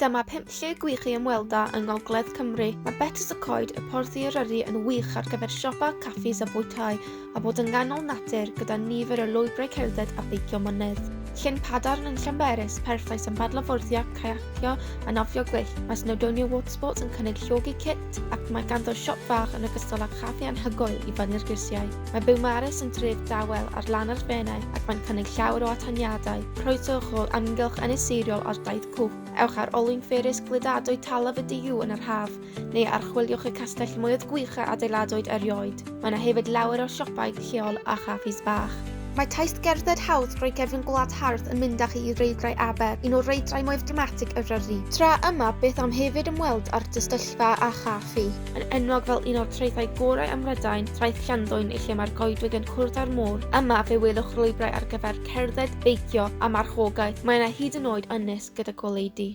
Dyma 5 lle gwych i ymwelda yng Gogledd Cymru. Mae Betws-y-Coed, y porth i Eryri, yn wych ar gyfer siopa, caffis a bwytai, a bod yn ganol natur gyda nifer o lwybrau cerdded a beicio mynydd. Llyn Padarn yn Llanberis, perffaith yn badlafwrddio, kayacio a nofio gwyllt. Mae Snowdonia Watersports yn cynnig llogi kit ac mae ganddo siop fach yn ogystal â chaffi anhygoel i fyny'r grisiau. Mae Biwmares yn dref dawel ar lan ar fenau ac mae'n cynnig llawer o ataniadau. Croeswch o amgylch ynysiriol ar daith cwp. Ewch ar olwyn fferus glidadwy talaf y diw yn yr haf, neu archwiliwch y castell mwyaf gwych a adeiladwyd erioed. Mae yna hefyd lawer o siopau lleol a chaffis bach. Mae taith gerdded hawdd drwy gefn gwlad hardd yn mynd â chi i rhaeadrau Aber, un o'r rhaeadrau mwyaf dramatig Eryri. Tra yma, beth am hefyd ymweld ar dystyllfa a chaffi. Yn enwog fel un o'r traethau gorau ym Mhrydain, traeth Llanddwyn lle mae'r goedwig yn cwrdd â'r môr. Yma fe welwch lwybrau ar gyfer cerdded, beicio a marchogaeth. Mae yna hyd yn oed ynys gyda goleudi.